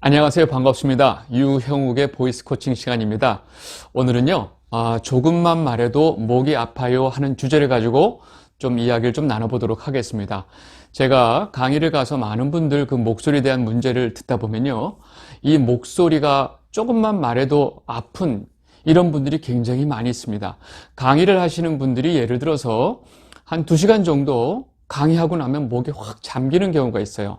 안녕하세요. 반갑습니다. 유형욱의 보이스 코칭 시간입니다. 오늘은요, 조금만 말해도 목이 아파요 하는 주제를 가지고 좀 이야기를 좀 나눠보도록 하겠습니다. 제가 강의를 가서 많은 분들 그 목소리에 대한 문제를 듣다 보면요, 이 목소리가 조금만 말해도 아픈 이런 분들이 굉장히 많이 있습니다. 강의를 하시는 분들이 예를 들어서 한 2시간 정도 강의하고 나면 목이 확 잠기는 경우가 있어요.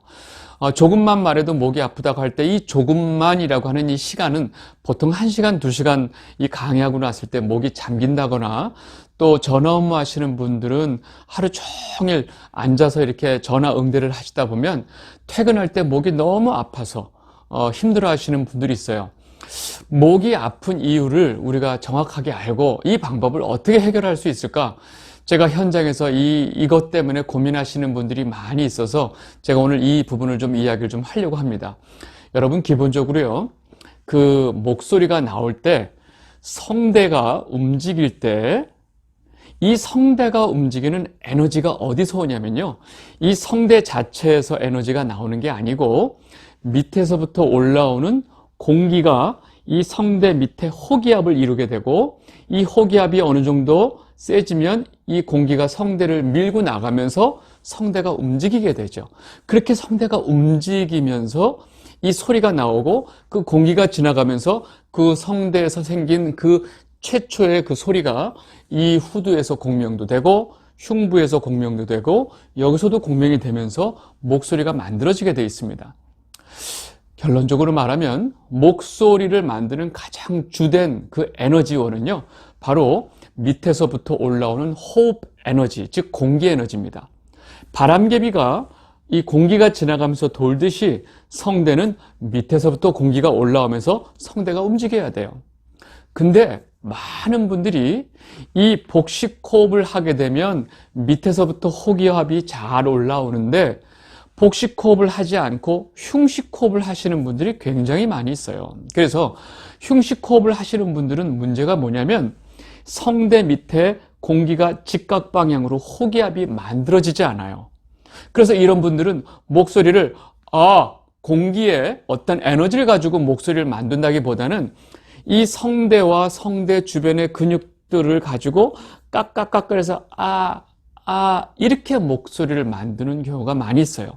조금만 말해도 목이 아프다고 할 때 이 조금만이라고 하는 이 시간은 보통 1시간, 2시간 이 강의하고 났을 때 목이 잠긴다거나, 또 전화 업무 하시는 분들은 하루 종일 앉아서 이렇게 전화 응대를 하시다 보면 퇴근할 때 목이 너무 아파서 힘들어 하시는 분들이 있어요. 목이 아픈 이유를 우리가 정확하게 알고 이 방법을 어떻게 해결할 수 있을까? 제가 현장에서 이것 때문에 고민하시는 분들이 많이 있어서 제가 오늘 이 부분을 좀 이야기를 좀 하려고 합니다. 여러분, 기본적으로요, 그 목소리가 나올 때 성대가 움직일 때 이 성대가 움직이는 에너지가 어디서 오냐면요, 이 성대 자체에서 에너지가 나오는 게 아니고 밑에서부터 올라오는 공기가 이 성대 밑에 호기압을 이루게 되고, 이 호기압이 어느 정도 세지면 이 공기가 성대를 밀고 나가면서 성대가 움직이게 되죠. 그렇게 성대가 움직이면서 이 소리가 나오고, 그 공기가 지나가면서 그 성대에서 생긴 그 최초의 그 소리가 이 후두에서 공명도 되고 흉부에서 공명도 되고 여기서도 공명이 되면서 목소리가 만들어지게 되어 있습니다. 결론적으로 말하면 목소리를 만드는 가장 주된 그 에너지원은요, 바로 밑에서부터 올라오는 호흡 에너지, 즉 공기 에너지입니다. 바람개비가 이 공기가 지나가면서 돌듯이 성대는 밑에서부터 공기가 올라오면서 성대가 움직여야 돼요. 근데 많은 분들이 이 복식 호흡을 하게 되면 밑에서부터 호기압이 잘 올라오는데, 복식 호흡을 하지 않고 흉식 호흡을 하시는 분들이 굉장히 많이 있어요. 그래서 흉식 호흡을 하시는 분들은 문제가 뭐냐면 성대 밑에 공기가 직각 방향으로 호기압이 만들어지지 않아요. 그래서 이런 분들은 목소리를 공기에 어떤 에너지를 가지고 목소리를 만든다기보다는 이 성대와 성대 주변의 근육들을 가지고 깍깍깍거려서 이렇게 목소리를 만드는 경우가 많이 있어요.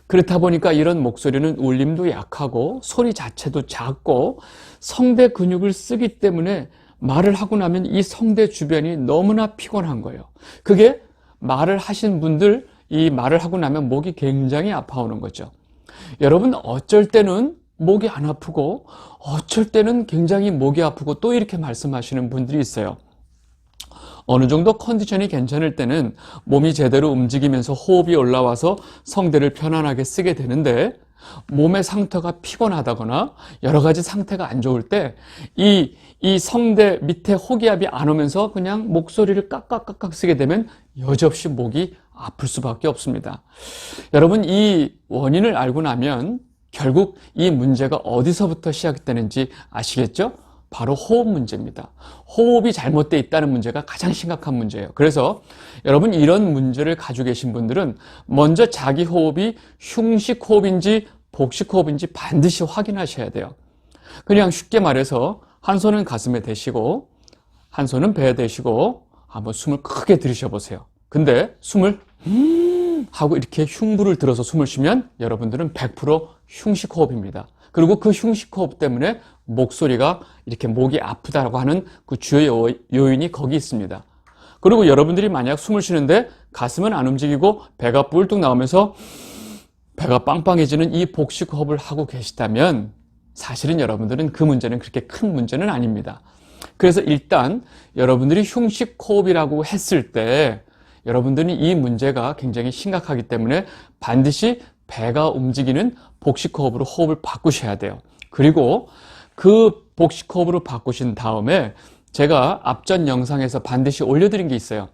그렇다 보니까 이런 목소리는 울림도 약하고 소리 자체도 작고 성대 근육을 쓰기 때문에 말을 하고 나면 이 성대 주변이 너무나 피곤한 거예요. 그게 말을 하신 분들, 이 말을 하고 나면 목이 굉장히 아파오는 거죠. 여러분, 어쩔 때는 목이 안 아프고 어쩔 때는 굉장히 목이 아프고 또 이렇게 말씀하시는 분들이 있어요. 어느 정도 컨디션이 괜찮을 때는 몸이 제대로 움직이면서 호흡이 올라와서 성대를 편안하게 쓰게 되는데, 몸의 상태가 피곤하다거나 여러 가지 상태가 안 좋을 때 이 성대 밑에 호기압이 안 오면서 그냥 목소리를 깍깍깍깍 쓰게 되면 여지없이 목이 아플 수밖에 없습니다. 여러분, 이 원인을 알고 나면 결국 이 문제가 어디서부터 시작되는지 아시겠죠? 바로 호흡 문제입니다. 호흡이 잘못되어 있다는 문제가 가장 심각한 문제예요. 그래서 여러분, 이런 문제를 가지고 계신 분들은 먼저 자기 호흡이 흉식 호흡인지 복식 호흡인지 반드시 확인하셔야 돼요. 그냥 쉽게 말해서 한 손은 가슴에 대시고 한 손은 배에 대시고 한번 숨을 크게 들이셔 보세요. 근데 숨을 하고 이렇게 흉부를 들어서 숨을 쉬면 여러분들은 100% 흉식 호흡입니다. 그리고 그 흉식 호흡 때문에 목소리가 이렇게 목이 아프다라고 하는 그 주요 요인이 거기 있습니다. 그리고 여러분들이 만약 숨을 쉬는데 가슴은 안 움직이고 배가 뿔뚝 나오면서 배가 빵빵해지는 이 복식 호흡을 하고 계시다면 사실은 여러분들은 그 문제는 그렇게 큰 문제는 아닙니다. 그래서 일단 여러분들이 흉식 호흡이라고 했을 때 여러분들은 이 문제가 굉장히 심각하기 때문에 반드시 배가 움직이는 복식 호흡으로 호흡을 바꾸셔야 돼요. 그리고 그 복식 호흡으로 바꾸신 다음에 제가 앞전 영상에서 반드시 올려드린 게 있어요.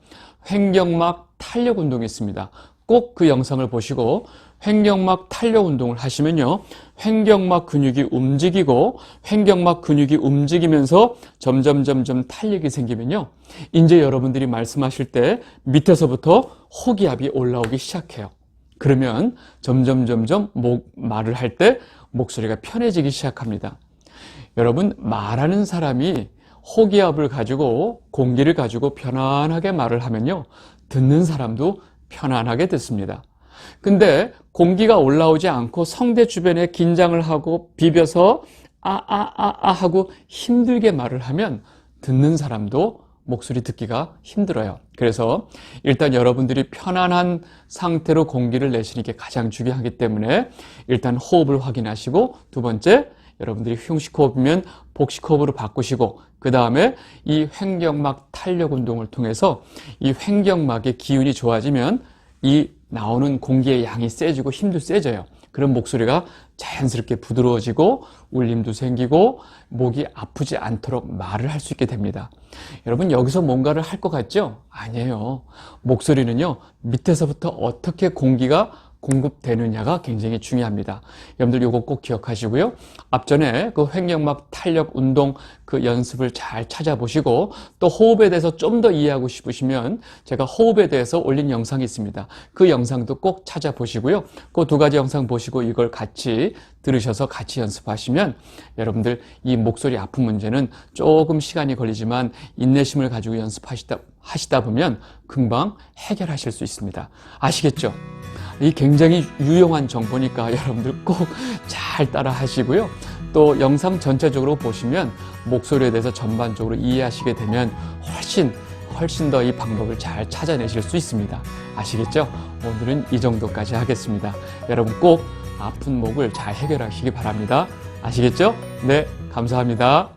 횡격막 탄력 운동이 있습니다. 꼭 그 영상을 보시고 횡격막 탄력 운동을 하시면요, 횡격막 근육이 움직이고 횡격막 근육이 움직이면서 점점 탄력이 생기면요, 이제 여러분들이 말씀하실 때 밑에서부터 호기압이 올라오기 시작해요. 그러면 점점 말을 할 때 목소리가 편해지기 시작합니다. 여러분, 말하는 사람이 호기압을 가지고 공기를 가지고 편안하게 말을 하면요, 듣는 사람도 편안하게 듣습니다. 근데 공기가 올라오지 않고 성대 주변에 긴장을 하고 비벼서 하고 힘들게 말을 하면 듣는 사람도 목소리 듣기가 힘들어요. 그래서 일단 여러분들이 편안한 상태로 공기를 내쉬는 게 가장 중요하기 때문에 일단 호흡을 확인하시고, 두 번째, 여러분들이 흉식 호흡이면 복식 호흡으로 바꾸시고, 그 다음에 이 횡격막 탄력 운동을 통해서 이 횡격막의 기운이 좋아지면 이 나오는 공기의 양이 세지고 힘도 세져요. 그런 목소리가 자연스럽게 부드러워지고 울림도 생기고 목이 아프지 않도록 말을 할 수 있게 됩니다. 여러분, 여기서 뭔가를 할 것 같죠? 아니에요. 목소리는요, 밑에서부터 어떻게 공기가 공급되느냐가 굉장히 중요합니다. 여러분들 이거 꼭 기억하시고요. 앞전에 그 횡격막 탄력 운동 그 연습을 잘 찾아보시고, 또 호흡에 대해서 좀 더 이해하고 싶으시면 제가 호흡에 대해서 올린 영상이 있습니다. 그 영상도 꼭 찾아보시고요. 그 두 가지 영상 보시고 이걸 같이 들으셔서 같이 연습하시면 여러분들 이 목소리 아픈 문제는 조금 시간이 걸리지만 인내심을 가지고 하시다 보면 금방 해결하실 수 있습니다. 아시겠죠? 이 굉장히 유용한 정보니까 여러분들 꼭 잘 따라 하시고요. 또 영상 전체적으로 보시면 목소리에 대해서 전반적으로 이해하시게 되면 훨씬 더 이 방법을 잘 찾아내실 수 있습니다. 아시겠죠? 오늘은 이 정도까지 하겠습니다. 여러분 꼭 아픈 목을 잘 해결하시기 바랍니다. 아시겠죠? 네, 감사합니다.